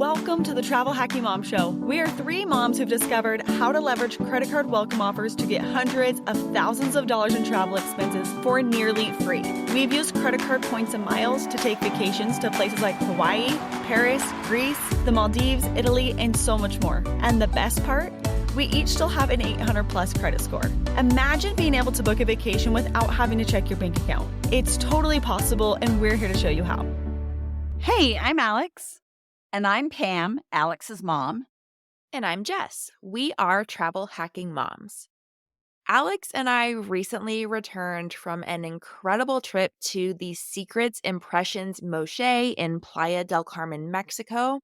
Welcome to the Travel Hacking Mom Show. We are three moms who've discovered how to leverage credit card welcome offers to get hundreds of thousands of dollars in travel expenses for nearly free. We've used credit card points and miles to take vacations to places like Hawaii, Paris, Greece, the Maldives, Italy, and so much more. And the best part? We each still have an 800 plus credit score. Imagine being able to book a vacation without having to check your bank account. It's totally possible, and we're here to show you how. Hey, I'm Alex. And I'm Pam, Alex's mom. And I'm Jess. We are travel hacking moms. Alex and I recently returned from an incredible trip to the Secrets Impressions Moxche in Playa del Carmen, Mexico.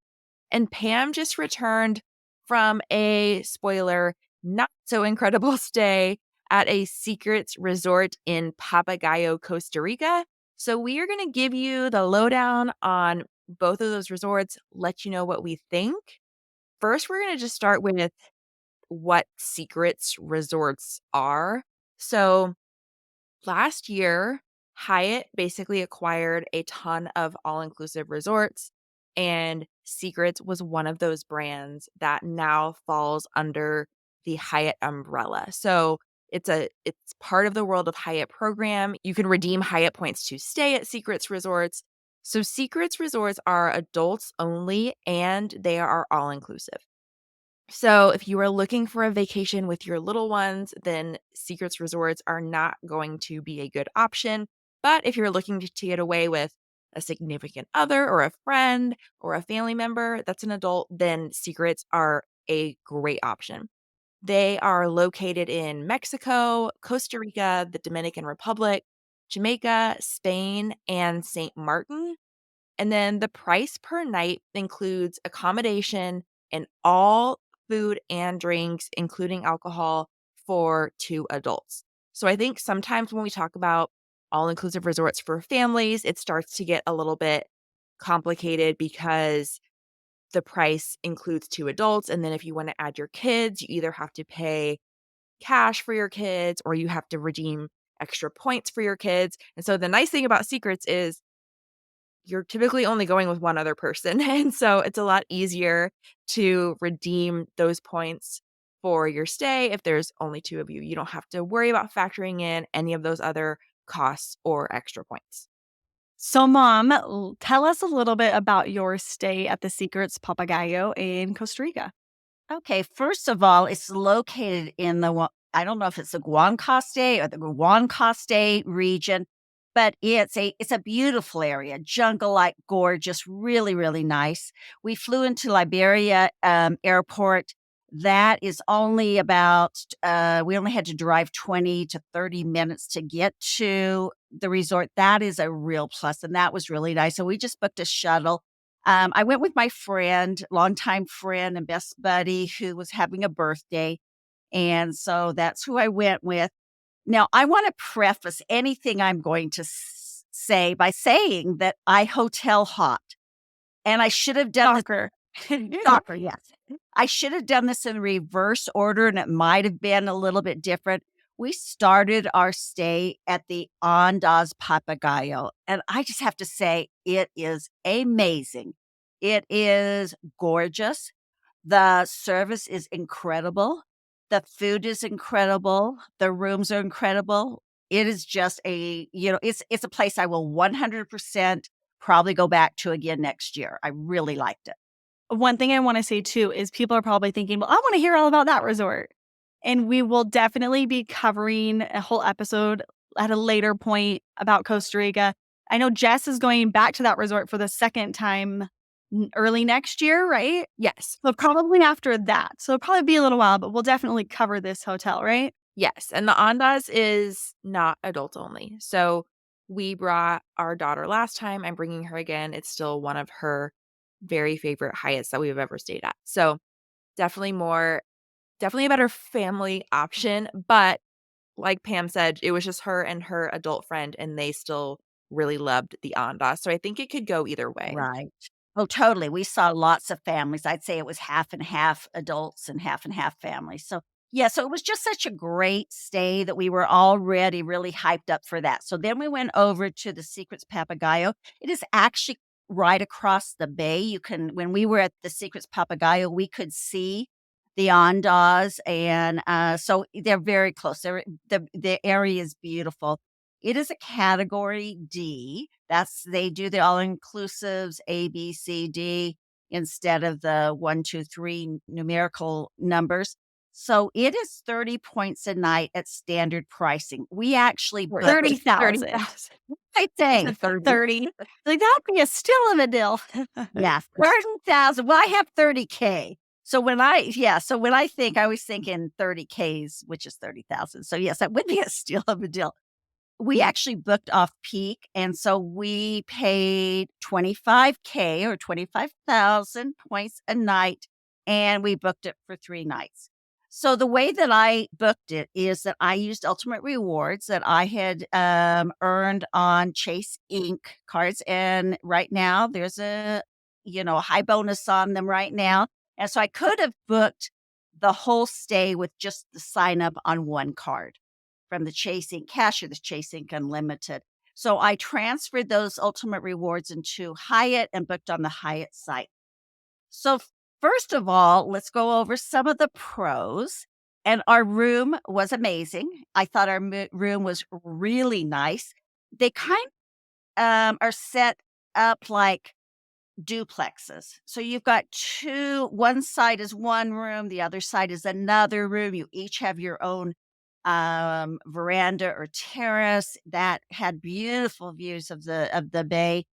And Pam just returned from a, spoiler, not so incredible stay at a Secrets resort in Papagayo, Costa Rica. So we are going to give you the lowdown on both of those resorts, let you know what we think. First, we're going to just start with what Secrets resorts are. So last year, Hyatt basically acquired a ton of all-inclusive resorts, and Secrets was one of those brands that now falls under the Hyatt umbrella. So it's part of the World of Hyatt program. You can redeem Hyatt points to stay at Secrets resorts. So Secrets resorts are adults only, and they are all-inclusive. So if you are looking for a vacation with your little ones, then Secrets resorts are not going to be a good option. But if you're looking to get away with a significant other or a friend or a family member that's an adult, then Secrets are a great option. They are located in Mexico, Costa Rica, the Dominican Republic, Jamaica, Spain, and St. Martin. And then the price per night includes accommodation and all food and drinks, including alcohol, for 2 adults. So I think sometimes when we talk about all-inclusive resorts for families, it starts to get a little bit complicated because the price includes 2 adults. And then if you want to add your kids, you either have to pay cash for your kids or you have to redeem extra points for your kids. And so the nice thing about Secrets is you're typically only going with one other person. And so it's a lot easier to redeem those points for your stay if there's only 2 of you. You don't have to worry about factoring in any of those other costs or extra points. So, Mom, tell us a little bit about your stay at the Secrets Papagayo in Costa Rica. Okay, first of all, it's located in I don't know if it's the Guanacaste or the Guanacaste region, but it's a beautiful area, jungle-like, gorgeous, really, really nice. We flew into Liberia airport. That is only about, we only had to drive 20 to 30 minutes to get to the resort. That is a real plus, and that was really nice. So we just booked a shuttle. I went with my friend, longtime friend and best buddy who was having a birthday. And so that's who I went with. Now, I want to preface anything I'm going to say by saying that I hotel hopped. And I should have done Soccer. Soccer, yes. I should have done this in reverse order, and it might have been a little bit different. We started our stay at the Andaz Papagayo, and I just have to say it is amazing. It is gorgeous. The service is incredible. The food is incredible. The rooms are incredible. It is just it's a place I will 100% probably go back to again next year. I really liked it. One thing I want to say too is people are probably thinking, well, I want to hear all about that resort. And we will definitely be covering a whole episode at a later point about Costa Rica. I know Jess is going back to that resort for the second time early next year, right? Yes. So probably after that. So it'll probably be a little while, but we'll definitely cover this hotel, right? Yes. And the Andaz is not adult only. So we brought our daughter last time. I'm bringing her again. It's still one of her very favorite Hyatts that we've ever stayed at. So definitely a better family option. But like Pam said, it was just her and her adult friend, and they still really loved the Andaz. So I think it could go either way. Right. Oh, totally. We saw lots of families. I'd say it was half and half adults and half families. So, yeah, so it was just such a great stay that we were already really hyped up for that. So then we went over to the Secrets Papagayo. It is actually right across the bay. When we were at the Secrets Papagayo, we could see the Andaz, and so they're very close. The area is beautiful. It is a category D. They do the all inclusives A, B, C, D instead of the 1, 2, 3 numerical numbers. So it is 30 points a night at standard pricing. We actually booked 30,000. 30,000. I think 30. Like, that'd be a steal of a deal. yeah, 30,000. Well, I have 30K. So when I think, I was thinking 30Ks, which is 30,000. So yes, that would be a steal of a deal. We actually booked off peak, and so we paid 25K or 25,000 points a night, and we booked it for 3 nights. So the way that I booked it is that I used Ultimate Rewards that I had earned on Chase Inc. cards, and right now there's a high bonus on them right now, and so I could have booked the whole stay with just the sign up on one card from the Chase Inc. Cash or the Chase Inc. Unlimited. So I transferred those Ultimate Rewards into Hyatt and booked on the Hyatt site. So first of all, let's go over some of the pros. And our room was amazing. I thought our room was really nice. They kind are set up like duplexes. So you've got one side is one room, the other side is another room. You each have your own veranda or terrace that had beautiful views of the bay,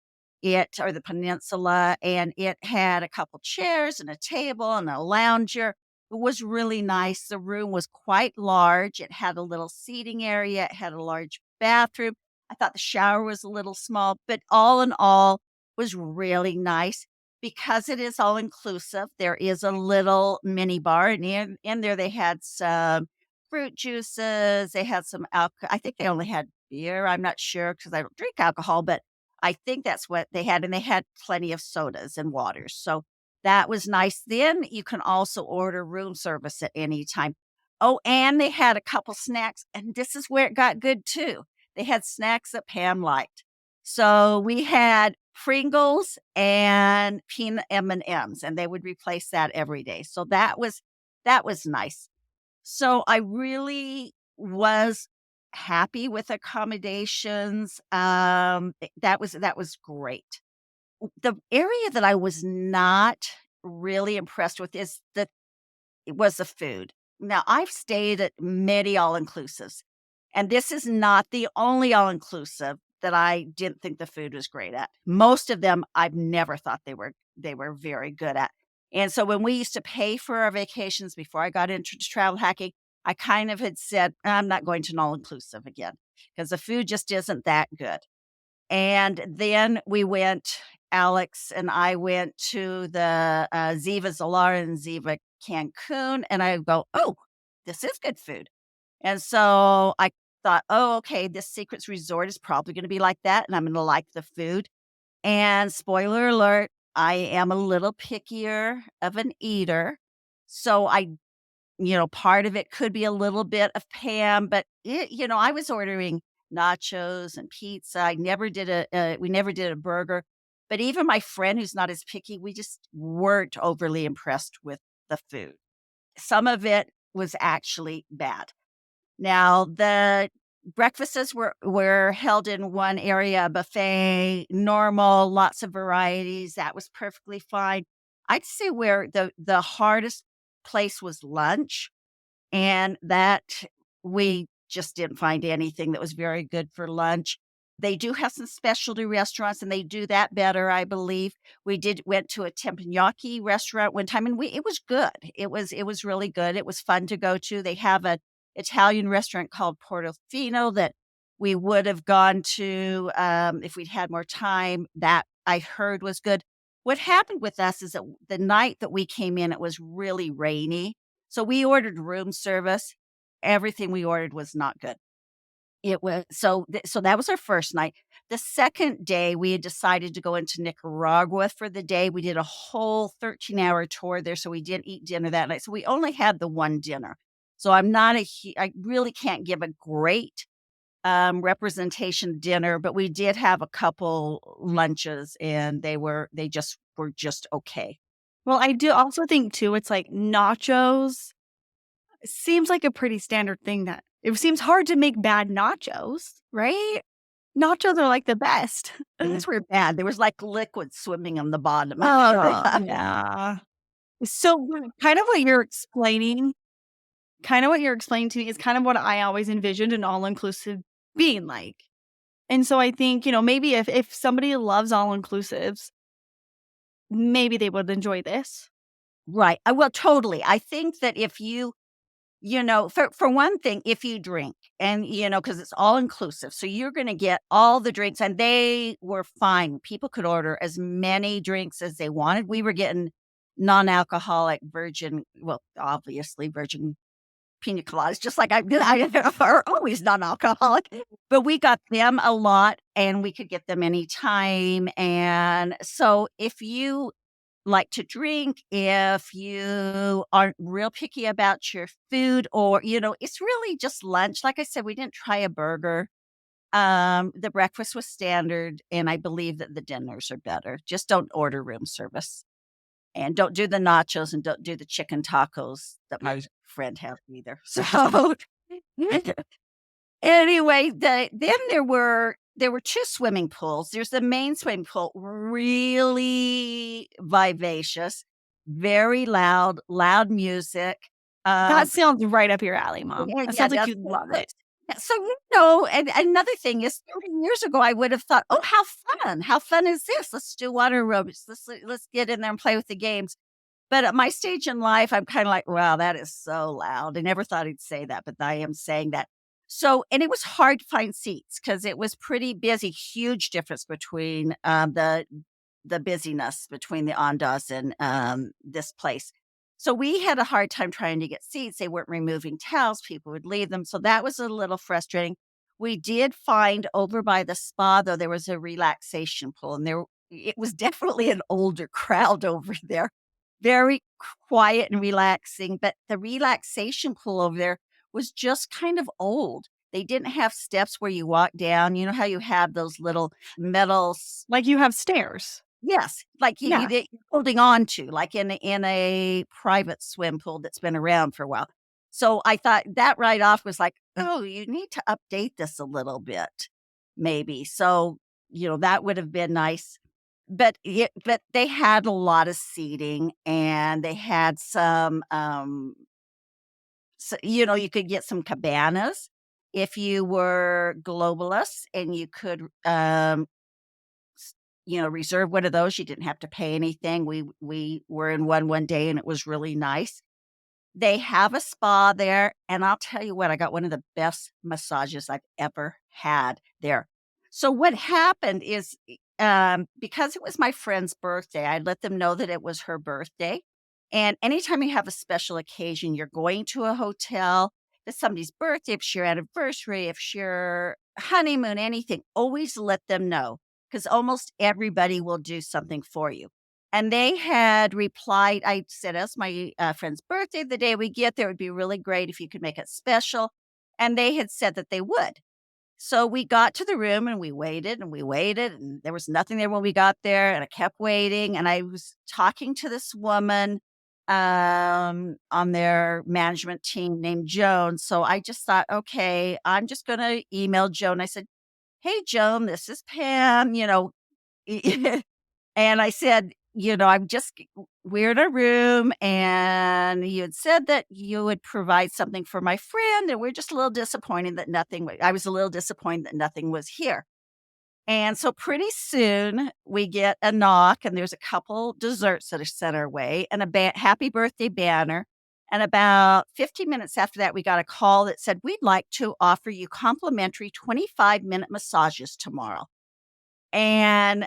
or the peninsula, and it had a couple chairs and a table and a lounger. It was really nice. The room was quite large. It had a little seating area. It had a large bathroom. I thought the shower was a little small, but all in all, was really nice because it is all inclusive. There is a little mini bar, and in there they had some fruit juices. They had some alcohol. I think they only had beer. I'm not sure because I don't drink alcohol, but I think that's what they had. And they had plenty of sodas and waters. So that was nice. Then you can also order room service at any time. Oh, and they had a couple snacks. And this is where it got good too. They had snacks that Pam liked. So we had Pringles and peanut M&Ms, and they would replace that every day. So that was nice. So I really was happy with accommodations. That was great. The area that I was not really impressed with was the food. Now, I've stayed at many all-inclusives, and this is not the only all-inclusive that I didn't think the food was great at. Most of them, I've never thought they were very good at. And so when we used to pay for our vacations before I got into travel hacking, I kind of had said, I'm not going to an all-inclusive again because the food just isn't that good. And then Alex and I went to the Ziva Zalara and Ziva Cancun, and I go, oh, this is good food. And so I thought, oh, okay, this Secrets Resort is probably going to be like that, and I'm going to like the food. And spoiler alert, I am a little pickier of an eater. So part of it could be a little bit of Pam, but I was ordering nachos and pizza. We never did a burger. But even my friend who's not as picky, we just weren't overly impressed with the food. Some of it was actually bad. Now, the breakfasts were held in one area, a buffet, normal, lots of varieties. That was perfectly fine. I'd say where the hardest place was lunch, and that we just didn't find anything that was very good for lunch. They do have some specialty restaurants, and they do that better, I believe. We went to a teppanyaki restaurant one time, and it was good. It was really good. It was fun to go to. They have an Italian restaurant called Portofino that we would have gone to if we'd had more time. That I heard was good. What happened with us is that the night that we came in, it was really rainy. So we ordered room service. Everything we ordered was not good. It was so that was our first night. The second day, we had decided to go into Nicaragua for the day. We did a whole 13-hour tour there, so we didn't eat dinner that night. So we only had the one dinner. So I really can't give a great representation dinner, but we did have a couple lunches, and they were just okay. Well, I do also think too, it's like nachos seems like a pretty standard thing that it seems hard to make bad nachos, right? Nachos are like the best. Those were bad. There was like liquid swimming on the bottom. Oh, yeah. So kind of what you're explaining to me is kind of what I always envisioned an all-inclusive being like. And so I think, maybe if somebody loves all-inclusives, maybe they would enjoy this. Right. Well, totally. I think that if for one thing, if you drink and, because it's all inclusive, so you're going to get all the drinks, and they were fine. People could order as many drinks as they wanted. We were getting non-alcoholic virgin, well, obviously virgin pina coladas, just like I are always non-alcoholic, but we got them a lot, and we could get them anytime. And so if you like to drink, if you aren't real picky about your food, or, it's really just lunch. Like I said, we didn't try a burger. The breakfast was standard, and I believe that the dinners are better. Just don't order room service, and don't do the nachos, and don't do the chicken tacos that my friend had either. So anyway, then there were 2 swimming pools. There's the main swimming pool, really vivacious, very loud music. That sounds right up your alley, Mom. Yeah, That yeah, sounds like that's you'd love it. yeah, so, and another thing is 30 years ago, I would have thought, "Oh, how fun. How fun is this? Let's do water aerobics. Let's get in there and play with the games." But at my stage in life, I'm kinda like, "Wow, that is so loud." I never thought I'd say that, but I am saying that. So, and it was hard to find seats because it was pretty busy. Huge difference between, the busyness between the Andaz and, this place. So we had a hard time trying to get seats. They weren't removing towels. People would leave them. So that was a little frustrating. We did find over by the spa, though, there was a relaxation pool, and it was definitely an older crowd over there. Very quiet and relaxing, but the relaxation pool over there was just kind of old. They didn't have steps where you walk down. You know how you have those little metal Like you have stairs. yes, like Yeah. you're holding on to, like in a private swim pool that's been around for a while. So I thought that right off was like, "Oh, you need to update this a little bit, maybe." So, that would have been nice. But they had a lot of seating, and they had some, you could get some cabanas if you were globalist, and you could, reserve one of those. You didn't have to pay anything. We were in one day, and it was really nice. They have a spa there, and I'll tell you what, I got one of the best massages I've ever had there. So what happened is, because it was my friend's birthday, I let them know that it was her birthday. And anytime you have a special occasion, you're going to a hotel, if it's somebody's birthday, if it's your anniversary, if it's your honeymoon, anything, always let them know, because almost everybody will do something for you. And they had replied, I said, "It's my friend's birthday. The day we get there, it would be really great if you could make it special." And they had said that they would. So we got to the room, and we waited and we waited, and there was nothing there when we got there. And I kept waiting, and I was talking to this woman on their management team named Joan. So I just thought, okay, I'm just going to email Joan. I said, "Hey, Joan, this is Pam, and I said, we're in a room, and you had said that you would provide something for my friend, and we're just a little disappointed that I was a little disappointed that nothing was here." And so pretty soon we get a knock, and there's a couple desserts that are sent our way, and a happy birthday banner. And about 15 minutes after that, we got a call that said, "We'd like to offer you complimentary 25-minute massages tomorrow." And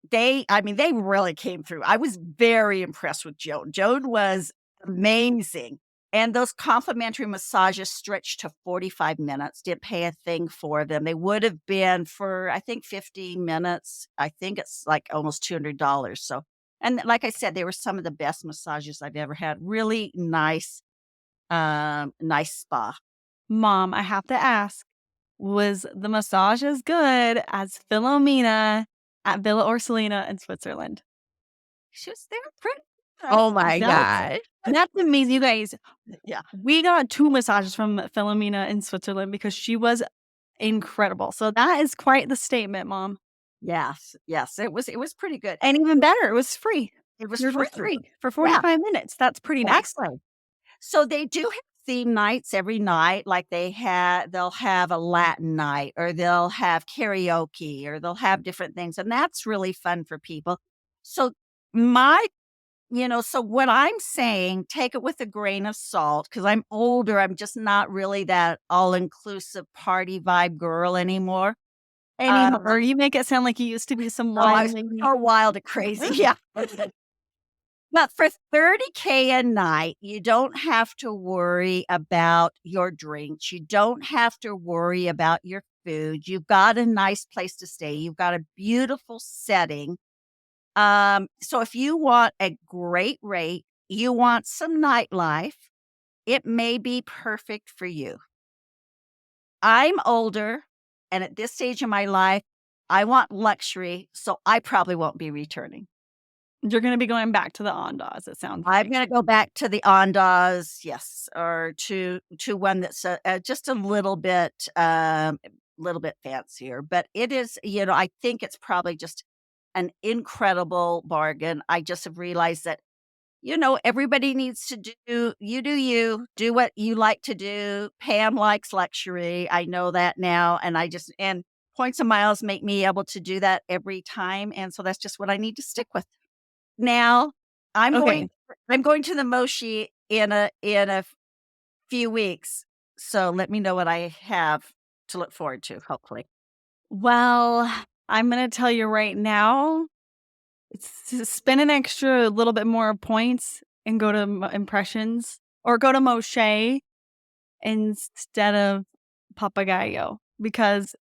they really came through. I was very impressed with Joan. Joan was amazing. And those complimentary massages stretched to 45 minutes. Didn't pay a thing for them. They would have been for, I think, 15 minutes. I think it's like almost $200. So, and like I said, they were some of the best massages I've ever had. Really nice, nice spa. Mom, I have to ask, was the massage as good as Philomena at Villa Orsolina in Switzerland. She was there pretty. Oh my That's gosh. that's amazing, you guys. Yeah. We got 2 massages from Philomena in Switzerland because she was incredible. So that is quite the statement, Mom. Yes. Yes. It was pretty good. And even better, it was free. It was Yours was free. free for Yeah. 45 minutes. That's pretty nice. Exactly. So they do have theme nights every night. Like they'll have a Latin night, or they'll have karaoke, or they'll have different things. And that's really fun for people. So so what I'm saying, take it with a grain of salt, because I'm older. I'm just not really that all-inclusive party vibe girl anymore. Or you make it sound like you used to be some wild lady. Or wild and crazy. Yeah. But for $30K a night, you don't have to worry about your drinks. You don't have to worry about your food. You've got a nice place to stay. You've got a beautiful setting. So if you want a great rate, you want some nightlife, it may be perfect for you. I'm older, and at this stage of my life, I want luxury, so I probably won't be returning. You're going to be going back to the Andaz, it sounds I'm like. going to go back to the Andaz, yes, or to one that's just a little bit fancier. But it is, I think it's probably just an incredible bargain. I just have realized that, everybody needs to do what you like to do. Pam likes luxury. I know that now, and points and miles make me able to do that every time, and so that's just what I need to stick with. Now, I'm Okay. going to the Moshi in a few weeks, so let me know what I have to look forward to, hopefully. Well, I'm going to tell you right now, it's to spend an extra little bit more points and go to Impressions, or go to Moche instead of Papagayo, because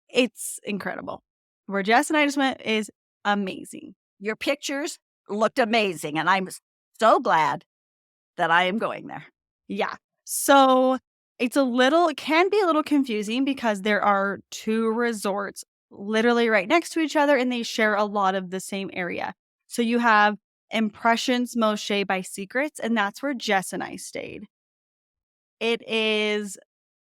it's incredible. Where Jess and I just went is amazing. Your pictures looked amazing, and I'm so glad that I am going there. Yeah. So it can be a little confusing because there are 2 resorts literally right next to each other, and they share a lot of the same area. So you have Impressions Moche by Secrets, and that's where Jess and I stayed. It is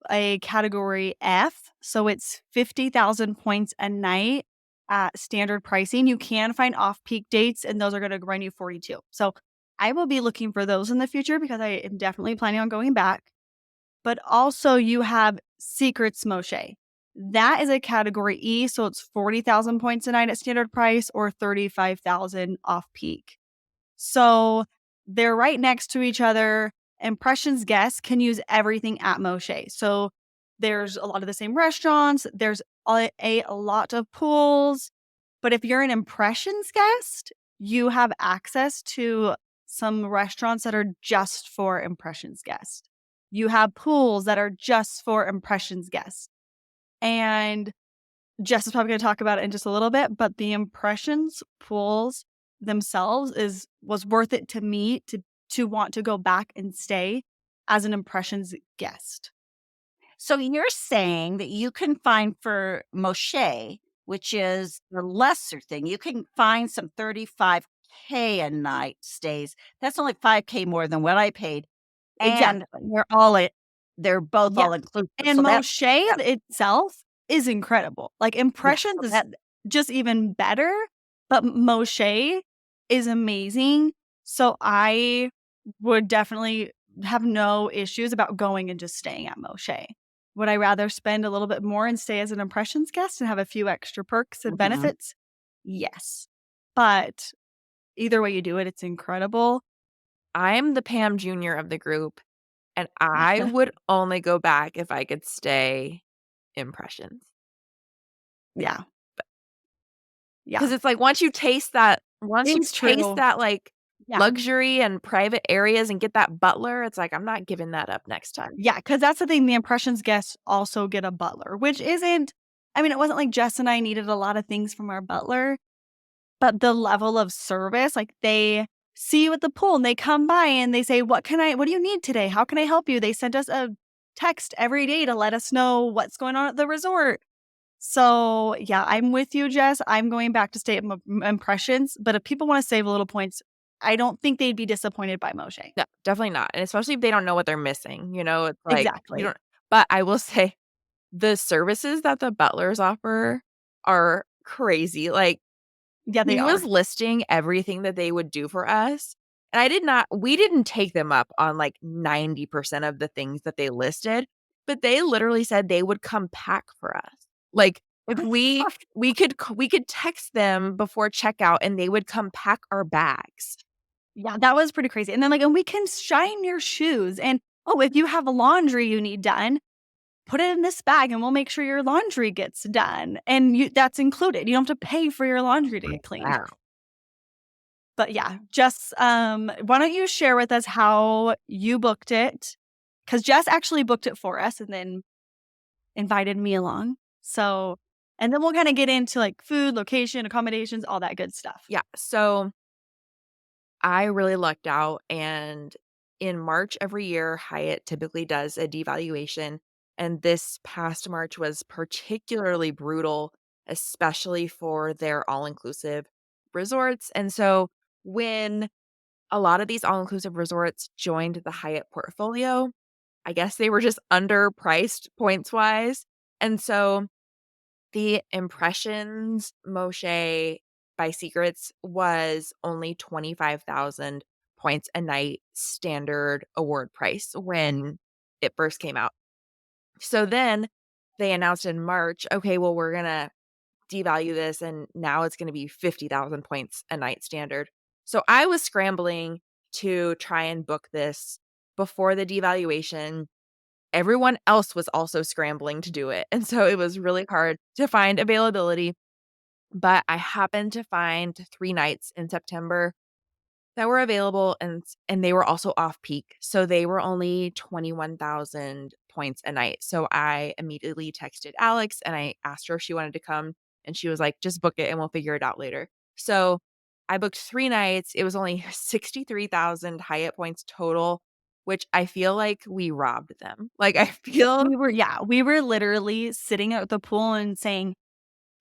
a category F, so it's 50,000 points a night at standard pricing. You can find off-peak dates, and those are going to run you 42. So I will be looking for those in the future because I am definitely planning on going back. But also you have Secrets Moche. That is a category E, so it's 40,000 points a night at standard price, or 35,000 off-peak. So they're right next to each other. Impressions guests can use everything at Moche. So there's a lot of the same restaurants. There's a lot of pools. But if you're an Impressions guest, you have access to some restaurants that are just for Impressions guests. You have pools that are just for Impressions guests. And Jess is probably going to talk about it in just a little bit, but the Impressions pools themselves was worth it to me to want to go back and stay as an Impressions guest. So you're saying that you can find for Moche, which is the lesser thing, you can find some 35K a night stays. That's only 5K more than what I paid. And they're both all inclusive. And so Moche itself is incredible. Like Impressions is just even better, but Moche is amazing. So I would definitely have no issues about going and just staying at Moche. Would I rather spend a little bit more and stay as an Impressions guest and have a few extra perks and benefits? Yes. But either way you do it, it's incredible. I'm the Pam Jr. of the group, and I would only go back if I could stay Impressions. Yeah. Because it's like once you taste that, like luxury and private areas and get that butler, it's like, I'm not giving that up next time. Yeah, because that's the thing. The Impressions guests also get a butler, which isn't, it wasn't like Jess and I needed a lot of things from our butler, but the level of service, like they see you at the pool and they come by and they say, what do you need today? How can I help you? They sent us a text every day to let us know what's going on at the resort. So, yeah, I'm with you, Jess. I'm going back to State Impressions. But if people want to save a little points, I don't think they'd be disappointed by Moche. No, definitely not, and especially if they don't know what they're missing, it's like, you Exactly. don't but I will say the services that the butlers offer are crazy, like, Yeah, they he was are. listing everything that they would do for us, and we didn't take them up on, like, 90% of the things that they listed, but they literally said they would come pack for us. Like, if we could text them before checkout, and they would come pack our bags. Yeah, that was pretty crazy. And then, like, and we can shine your shoes. And, oh, if you have a laundry you need done, put it in this bag and we'll make sure your laundry gets done. And that's included. You don't have to pay for your laundry to get cleaned. Wow. But yeah, Jess, why don't you share with us how you booked it? Because Jess actually booked it for us and then invited me along. So, and then we'll kind of get into like food, location, accommodations, all that good stuff. Yeah, so I really lucked out, and in March every year, Hyatt typically does a devaluation, and this past March was particularly brutal, especially for their all-inclusive resorts, and so when a lot of these all-inclusive resorts joined the Hyatt portfolio, I guess they were just underpriced points-wise, and so the Impressions Moche by Secrets was only 25,000 points a night standard award price when it first came out. So then they announced in March, okay, well, we're going to devalue this and now it's going to be 50,000 points a night standard. So I was scrambling to try and book this before the devaluation. Everyone else was also scrambling to do it, and so it was really hard to find availability, but I happened to find 3 nights in September that were available, and they were also off-peak, so they were only 21,000 points a night, so I immediately texted Alex, and I asked her if she wanted to come, and she was like, "Just book it, and we'll figure it out later." So, I booked 3 nights, it was only 63,000 Hyatt points total, which I feel like we robbed them. Like, I feel We were literally sitting at the pool and saying,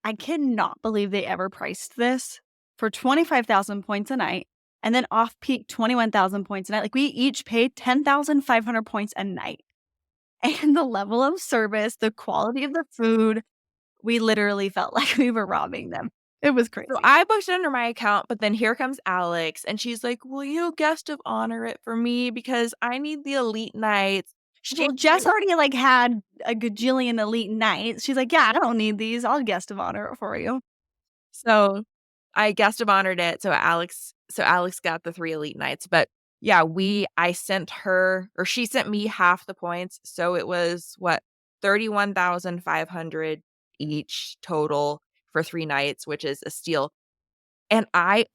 I cannot believe they ever priced this for 25,000 points a night and then off peak 21,000 points a night. Like we each paid 10,500 points a night. And the level of service, the quality of the food, we literally felt like we were robbing them. It was crazy. So I booked it under my account, but then here comes Alex, and she's like, "Will you guest of honor it for me because I need the elite nights?" Well, Jess already like had a gajillion elite nights. She's like, yeah, I don't need these. I'll guest of honor it for you. So I guest of honored it. So Alex got the 3 elite nights, but yeah, I sent her or she sent me half the points. So it was what 31,500 each total for 3 nights, which is a steal. And I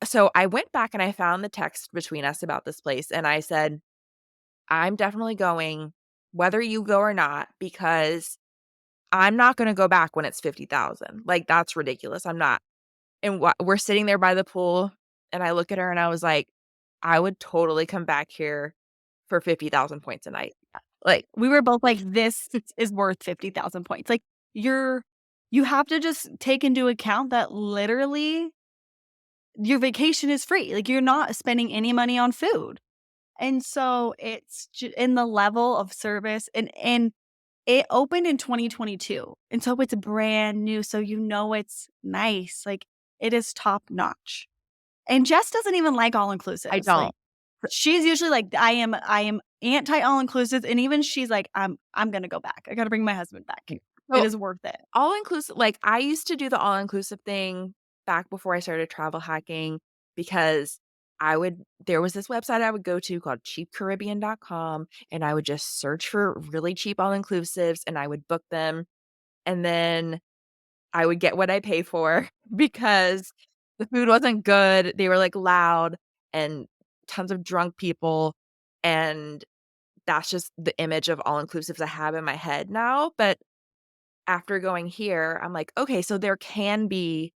went back and I found the text between us about this place and I said, "I'm definitely going whether you go or not because I'm not going to go back when it's 50,000. Like that's ridiculous. I'm not." And we're sitting there by the pool, and I look at her and I was like, "I would totally come back here for 50,000 points a night." Like, We were both like, this is worth 50,000 points. Like you have to just take into account that literally your vacation is free. Like you're not spending any money on food. And so it's in the level of service and it opened in 2022. And so it's brand new. So it's nice. Like it is top notch. And Jess doesn't even like all I inclusives. Like don't. she's usually like, I am anti all inclusive. And even she's like, I'm gonna go back. I gotta bring my husband back. It So, is worth it. all inclusive like, I used to do the all inclusive thing back before I started travel hacking because there was this website I would go to called cheapcaribbean.com, and I would just search for really cheap all inclusives, and I would book them, and then I would get what I pay for because the food wasn't good, they were, like, loud and tons of drunk people, and that's just the image of all-inclusives I have in my head now, but after going here, I'm like, "Okay, so there can be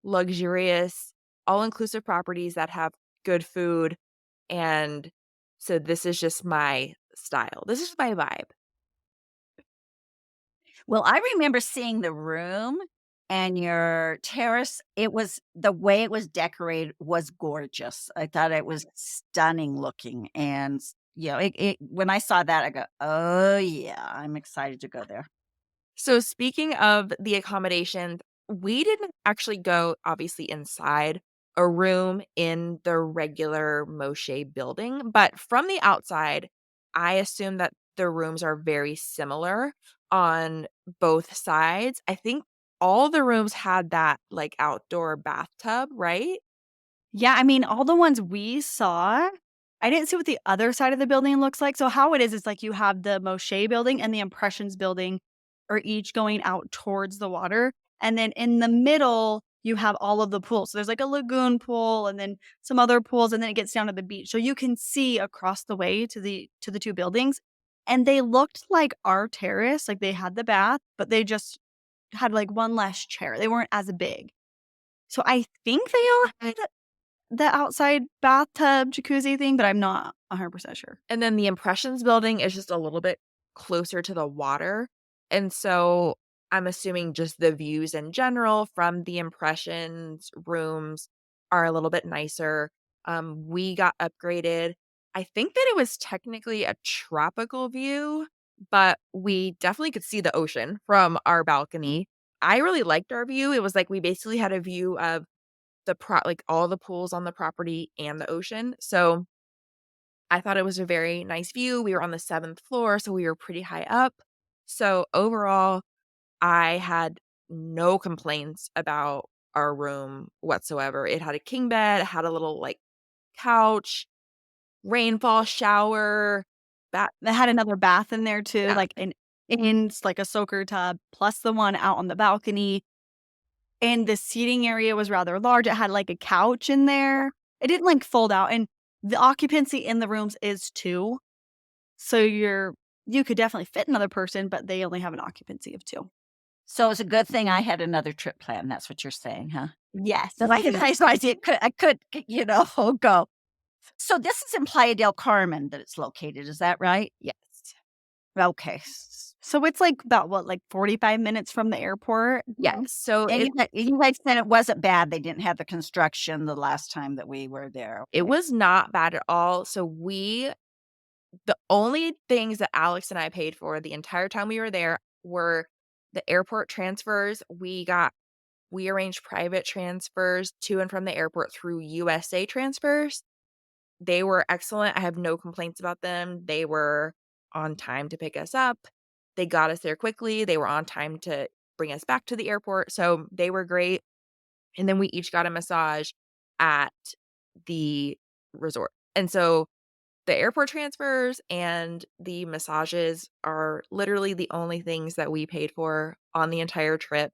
luxurious all-inclusive properties that have good food, and so this is just my style. This is my vibe." Well, I remember seeing the room and your terrace. It was the way it was decorated was gorgeous. I thought it was stunning looking. And, when I saw that, I go, oh, yeah, I'm excited to go there. So speaking of the accommodations, we didn't actually go obviously inside a room in the regular Moshe building, but from the outside, I assume that the rooms are very similar on both sides. I think all the rooms had that like outdoor bathtub, right? Yeah, I mean, all the ones we saw, I didn't see what the other side of the building looks like. So how it is like you have the Moshe building and the Impressions building are each going out towards the water. And then in the middle, you have all of the pools. So there's like a lagoon pool and then some other pools, and then it gets down to the beach. So you can see across the way to the two buildings. And they looked like our terrace, like they had the bath, but they just had like one less chair. They weren't as big. So I think they all had the outside bathtub jacuzzi thing, but I'm not 100% sure. And then the Impressions building is just a little bit closer to the water. And so I'm assuming just the views in general from the Impressions rooms are a little bit nicer. We got upgraded. I think that it was technically a tropical view, but we definitely could see the ocean from our balcony. I really liked our view. It was like we basically had a view of like all the pools on the property and the ocean. So I thought it was a very nice view. We were on the 7th floor, so we were pretty high up. So overall, I had no complaints about our room whatsoever. It had a king bed, it had a little like couch, rainfall shower, that They had another bath in there too, yeah. like like a soaker tub, plus the one out on the balcony. And the seating area was rather large. It had like a couch in there. It didn't like fold out. And the occupancy in the rooms is 2. So you could definitely fit another person, but they only have an occupancy of 2. So it's a good thing I had another trip planned. That's what you're saying, huh? Yes. So I could, go. So this is in Playa del Carmen that it's located. Is that right? Yes. Okay. So it's like about what, like 45 minutes from the airport? Yes. So And you guys said it wasn't bad. They didn't have the construction the last time that we were there. it was not bad at all. So the only things that Alex and I paid for the entire time we were there were the airport transfers. We arranged private transfers to and from the airport through USA transfers. They were excellent. I have no complaints about them. They were on time to pick us up. They got us there quickly. They were on time to bring us back to the airport. So they were great. And then we each got a massage at the resort. And so the airport transfers and the massages are literally the only things that we paid for on the entire trip.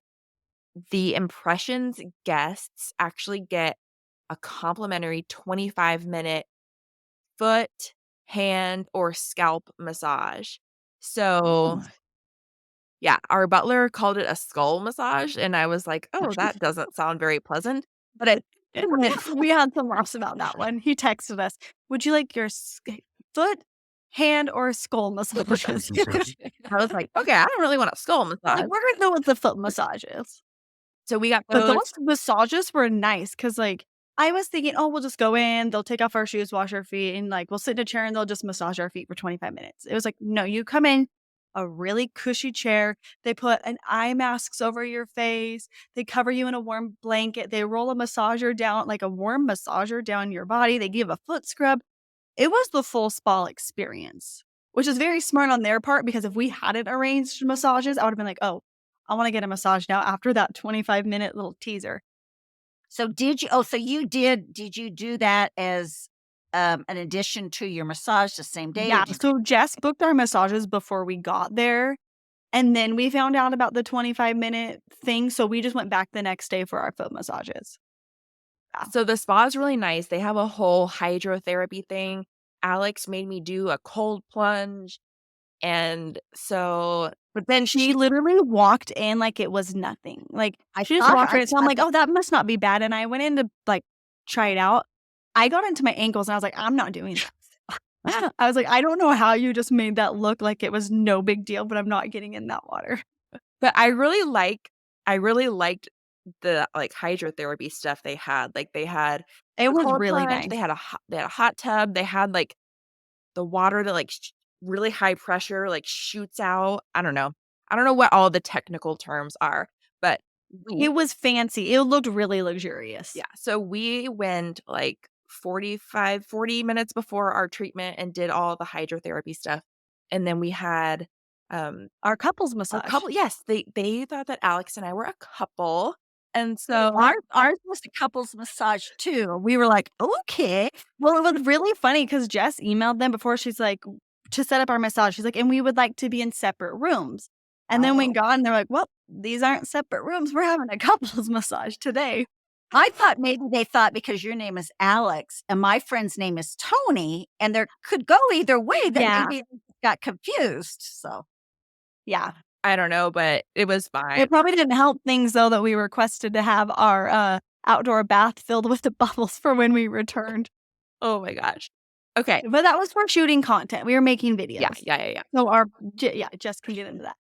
The Impressions guests actually get a complimentary 25-minute foot, hand, or scalp massage. So, yeah, our butler called it a skull massage, and I was like, "Oh, that doesn't sound very pleasant." But We had some laughs about that one. He texted us, "Would you like your foot, hand, or skull massages?" I was like, "Okay, I don't really want a skull massage." Like, we're gonna go with the foot massages. So we got But those. those massages were nice because, like, I was thinking, "Oh, we'll just go in, they'll take off our shoes, wash our feet, and, like, we'll sit in a chair and they'll just massage our feet for 25 minutes." It was like, "No, you come in, a really cushy chair, they put an eye masks over your face, they cover you in a warm blanket, they roll a massager down like, a warm massager down your body, they give a foot scrub." It was the full spa experience, which is very smart on their part because if we hadn't arranged massages, I would've been like, "Oh, I wanna get a massage now," after that 25-minute little teaser. So did you do that as an addition to your massage the same day? Yeah, so Jess booked our massages before we got there, and then we found out about the 25-minute thing, so we just went back the next day for our foot massages. So the spa is really nice. They have a whole hydrotherapy thing. Alex made me do a cold plunge, and so But then she literally walked in like it was nothing. Like, I she just thought walked I right in, so I'm like, "Oh, that must not be bad," and I went in to, like, try it out. I got into my ankles, and I was like, "I'm not doing this." I was like, "I don't know how you just made that look like it was no big deal, but I'm not getting in that water." But I really liked the, like, hydrotherapy stuff they had. Like, they had It the was cold really plunge, nice. they had a hot tub, they had, like, the water that, like, really high pressure, like, shoots out. I don't know. I don't know what all the technical terms are, but we It was fancy. It looked really luxurious. yeah, so we went, like, 40 minutes before our treatment and did all the hydrotherapy stuff, and then we had, um, Our couples our massage. couple yes, they thought that Alex and I were a couple, and so Ours was a couples massage too. We were like, "Okay." Well, it was really funny because Jess emailed them before. She's like, to set up our massage. She's like, and we would like to be in separate rooms. And then we Oh. got in, they're like, well, these aren't separate rooms. We're having a couples massage today. I thought maybe they thought because your name is Alex and my friend's name is Tony, and there could go either way that Yeah. maybe I got confused, so Yeah. I don't know, but it was fine. It probably didn't help things, though, that we requested to have our outdoor bath filled with the bubbles for when we returned. Oh my gosh. Okay. But that was for shooting content. We were making videos. Yeah. So Jess can get into that.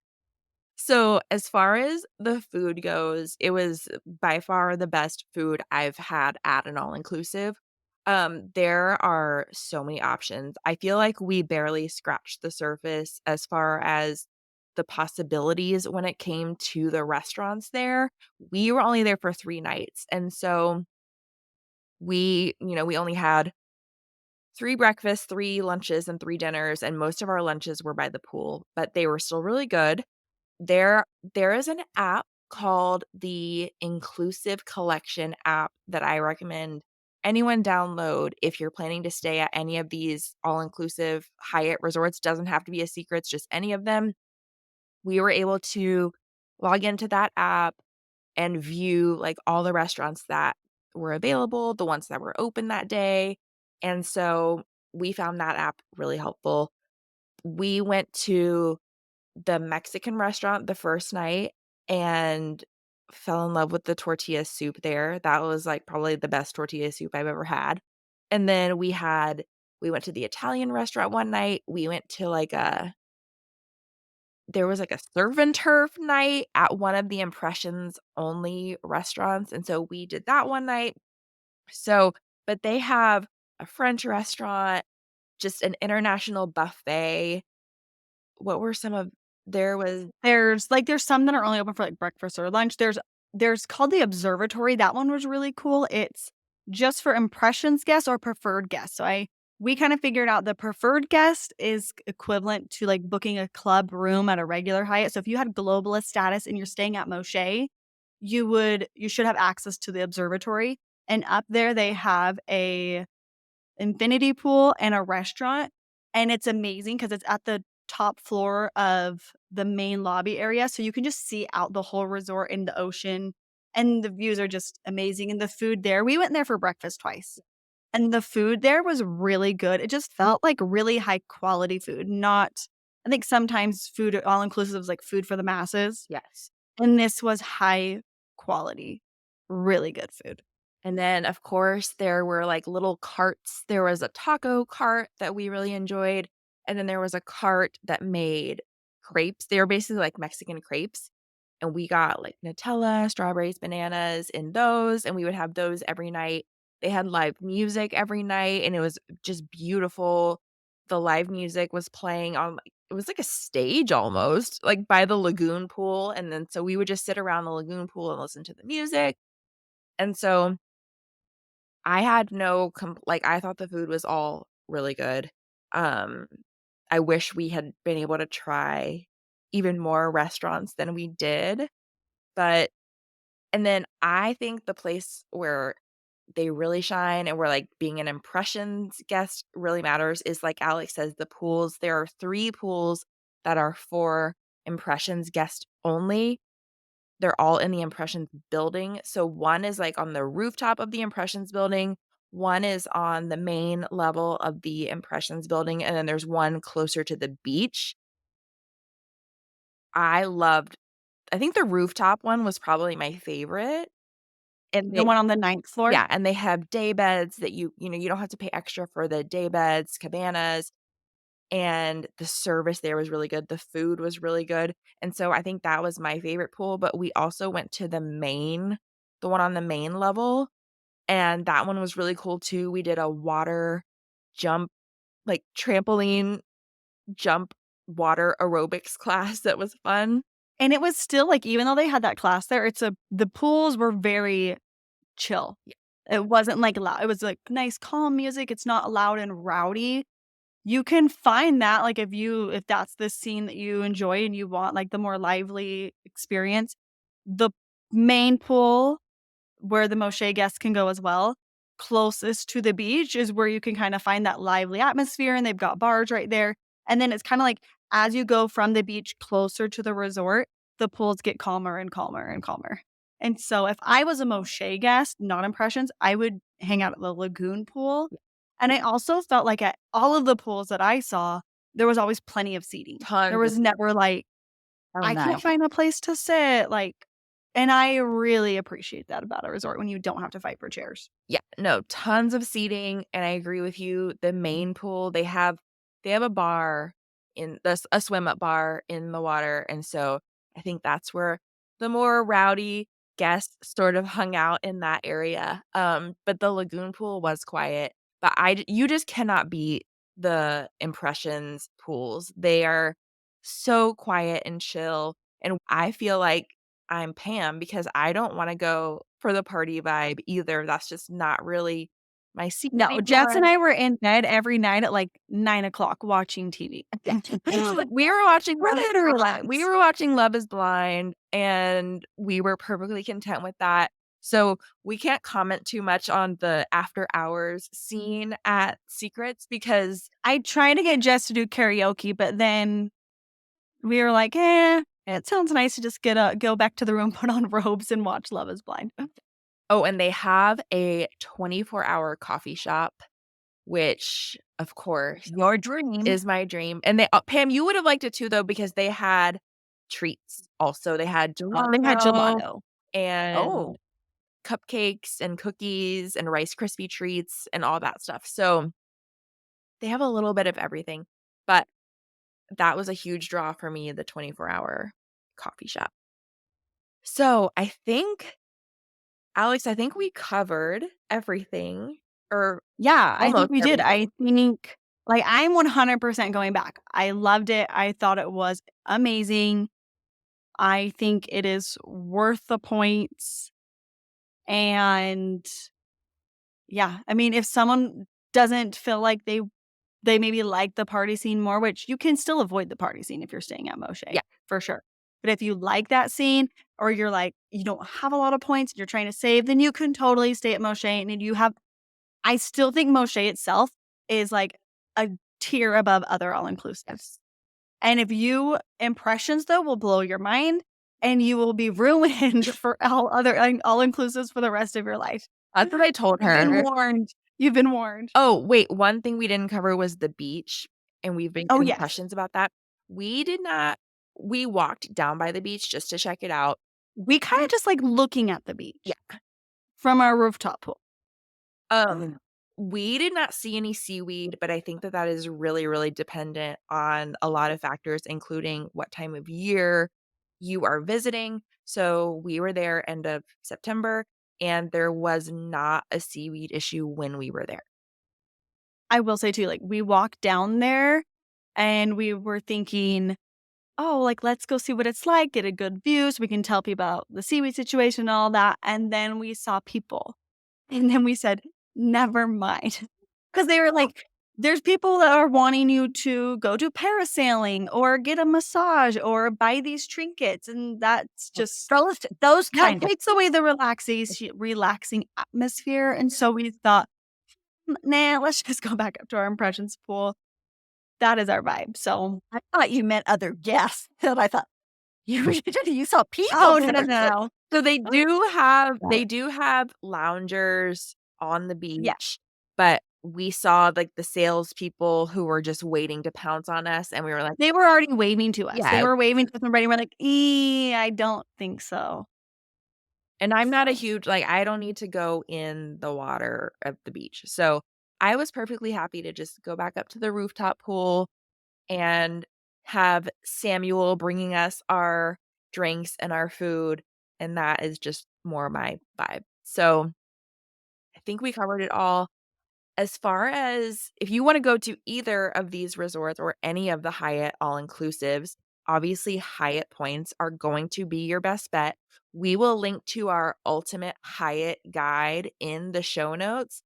So, as far as the food goes, it was by far the best food I've had at an all-inclusive. There are so many options. I feel like we barely scratched the surface as far as the possibilities when it came to the restaurants there. We were only there for 3 nights, and so we only had 3 breakfasts, 3 lunches, and 3 dinners, and most of our lunches were by the pool, but they were still really good. There there is an app called the Inclusive Collection app that I recommend anyone download if you're planning to stay at any of these all-inclusive Hyatt resorts. Doesn't have to be a Secrets, just any of them. We were able to log into that app and view, like, all the restaurants that were available, the ones that were open that day, and so we found that app really helpful. We went to the Mexican restaurant the first night and fell in love with the tortilla soup there. That was, like, probably the best tortilla soup I've ever had. And then we went to the Italian restaurant one night. We went to, like, there was, like, a surf and turf night at one of the impressions only restaurants, and so we did that one night. So but they have a French restaurant, just an international buffet. What were some of there was There's some that are only open for, like, breakfast or lunch. There's called the Observatory. That one was really cool. It's just for impressions guests or preferred guests. So we kind of figured out the preferred guest is equivalent to, like, booking a club room at a regular Hyatt. So if you had globalist status and you're staying at Moche, you should have access to the Observatory. And up there they have a infinity pool and a restaurant, and it's amazing because it's at the top floor of the main lobby area, so you can just see out the whole resort in the ocean, and the views are just amazing, and the food there we went there for breakfast twice, and the food there was really good. It just felt like really high quality food, not I think sometimes food all inclusive is like food for the masses, yes. and this was high quality, really good food. And then, of course, there were, like, little carts. There was a taco cart that we really enjoyed, and then there was a cart that made crepes. They were basically like Mexican crepes, and we got, like, Nutella, strawberries, bananas in those, and we would have those every night. They had live music every night, and it was just beautiful. The live music was playing on, like it was like a stage almost, like, by the lagoon pool, and then so we would just sit around the lagoon pool and listen to the music, and so I had no like, I thought the food was all really good. Um, I wish we had been able to try even more restaurants than we did, but and then I think the place where they really shine and where, like, being an impressions guest really matters is, like Alex says, the pools. There are 3 pools that are for impressions guest only. They're all in the Impressions building. So one is, like, on the rooftop of the Impressions building, one is on the main level of the Impressions building, and then there's one closer to the beach. I loved I think the rooftop one was probably my favorite, and The one on the ninth floor? yeah, and they have day beds that you don't have to pay extra for the day beds, cabanas. and the service there was really good. The food was really good. And so I think that was my favorite pool, but we also went to the one on the main level, and that one was really cool too. We did a water jump, like trampoline jump water aerobics class that was fun. And it was still, like, even though they had that class there, the pools were very chill. Yeah. It wasn't, like, loud. It was, like, nice calm music. It's not loud and rowdy. You can find that, like, if that's the scene that you enjoy and you want, like, the more lively experience, the main pool where the Moche guests can go as well, closest to the beach is where you can kinda find that lively atmosphere, and they've got bars right there, and then it's kinda like as you go from the beach closer to the resort, the pools get calmer and calmer and calmer. And so if I was a Moche guest, not Impressions, I would hang out at the lagoon pool, and I also felt like at all of the pools that I saw, there was always plenty of seating. There Tons of was never like, Oh, I can't nice. find a place to sit, like, and I really appreciate that about a resort when you don't have to fight for chairs. Yeah, no, tons of seating, and I agree with you. The main pool, they have a bar a swim up bar in the water, and so I think that's where the more rowdy guests sort of hung out in that area. But the lagoon pool was quiet, but you just cannot beat the Impressions pools. They are so quiet and chill, and I feel like I'm Pam because I don't wanna go for the party vibe either. That's just not really my scene No, Jess and anymore. I were in bed every night at, like, 9 o'clock watching TV. We were watching Ready to relax. We were watching Love Is Blind, and we were perfectly content with that. So, we can't comment too much on the after hours scene at Secrets because I tried to get Jess to do karaoke, but then we were like, "Eh, it sounds nice to just go back to the room, put on robes, and watch Love Is Blind." oh, and they have a 24-hour coffee shop, which, of course Your dream. is my dream, and Pam, you would have liked it too, though, because they had treats also. They had Oh, they had gelato gelato. and Oh, cupcakes and cookies and Rice Krispie treats and all that stuff. So, they have a little bit of everything, but that was a huge draw for me, the 24-hour coffee shop. So, Alex, I think we covered everything, or Yeah, I think almost we did. I everything. think, like, I'm 100% going back. I loved it. I thought it was amazing. I think it is worth the points, and yeah, I mean, if someone doesn't feel like they maybe like the party scene more, which you can still avoid the party scene if you're staying at Moche, Yeah. for sure. But if you like that scene or you're like, you don't have a lot of points and you're trying to save, then you can totally stay at Moche, and you have I still think Moche itself is like a tier above other all-inclusives. And if you Impressions, though, will blow your mind, and you will be ruined for all-inclusives for the rest of your life. That's what I told You've been her. warned. You've been warned. Oh, wait, one thing we didn't cover was the beach, and we've been Oh, getting yes. questions about that. We did not we walked down by the beach just to check it out. We kinda just like looking at the beach Yeah. from our rooftop pool. Um, we did not see any seaweed, but I think that that is really, really dependent on a lot of factors, including what time of year you are visiting. So we were there end of September, and there was not a seaweed issue when we were there. I will say too, like, we walked down there and we were thinking, "Oh, like, let's go see what it's like, get a good view so we can tell people about the seaweed situation and all that," and then we saw people. And then we said, "Never mind," because they were like, "There's people that are wanting you to go do parasailing or get a massage or buy these trinkets," and that's just those that kind of takes away the relaxing atmosphere, and so we thought, Nah, let's just go back up to our Impressions pool. That is our vibe." So, I thought you meant other guests, and I thought you saw people oh, no, no, there. no, no. So Got they it. do have loungers on the Yeah. beach, but we saw, like, the salespeople who were just waiting to pounce on us, and we were like, They were already waving to us. They "Yeah." were waving to us already. We're like, I don't think so." And I'm not a So, huge like, I don't need to go in the water of the beach. So, I was perfectly happy to just go back up to the rooftop pool, and have Samuel bringing us our drinks and our food, and that is just more my vibe. So I think we covered it all. As far as if you wanna go to either of these resorts or any of the Hyatt all-inclusives, obviously Hyatt points are going to be your best bet. We will link to our ultimate Hyatt guide in the show notes.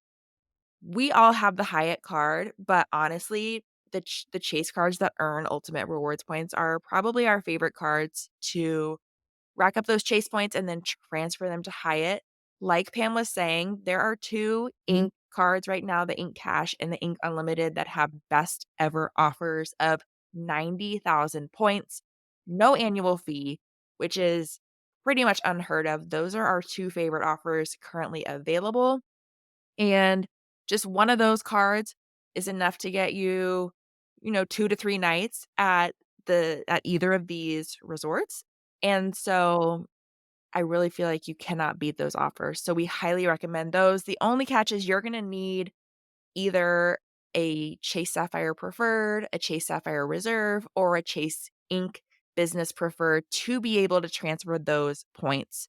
We all have the Hyatt card, but honestly, the Chase cards that earn ultimate rewards points are probably our favorite cards to rack up those Chase points and then transfer them to Hyatt. Like Pam was saying, there are 2 Ink cards right now, the Ink Cash and the Ink Unlimited, that have best ever offers of 90,000 points, no annual fee, which is pretty much unheard of. Those are our 2 favorite offers currently available, and just one of those cards is enough to get you, 2 to 3 nights at either of these resorts, and so I really feel like you cannot beat those offers, so we highly recommend those. The only catch is you're gonna need either a Chase Sapphire Preferred, a Chase Sapphire Reserve, or a Chase Ink Business Preferred to be able to transfer those points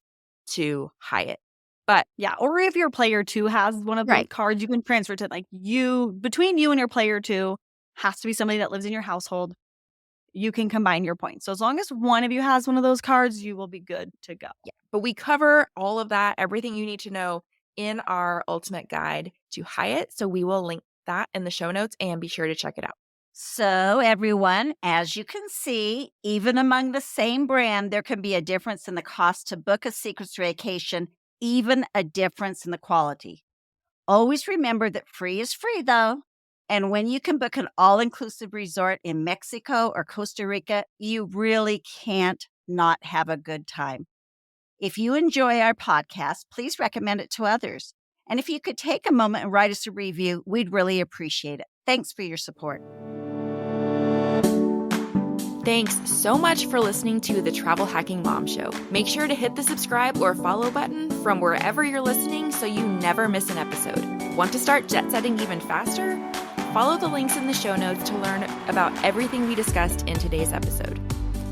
to Hyatt. But Yeah, or if your player 2 has one of the Right. cards, you can transfer to, like, between you and your player 2 has to be somebody that lives in your household. You can combine your points. So as long as one of you has one of those cards, you will be good to go. Yeah, but we cover all of that, everything you need to know in our ultimate guide to Hyatt, so we will link that in the show notes and be sure to check it out. So, everyone, as you can see, even among the same brand, there can be a difference in the cost to book a Secrets vacation, even a difference in the quality. Always remember that free is free, though. And when you can book an all inclusive resort in Mexico or Costa Rica, you really can't not have a good time. If you enjoy our podcast, please recommend it to others. And if you could take a moment and write us a review, we'd really appreciate it. Thanks for your support. Thanks so much for listening to the Travel Hacking Mom Show. Make sure to hit the subscribe or follow button from wherever you're listening so you never miss an episode. Want to start jet setting even faster? Follow the links in the show notes to learn about everything we discussed in today's episode.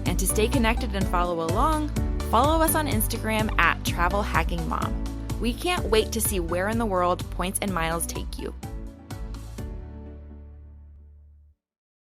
And to stay connected and follow along, follow us on Instagram at Travel Hacking Mom. We can't wait to see where in the world points and miles take you.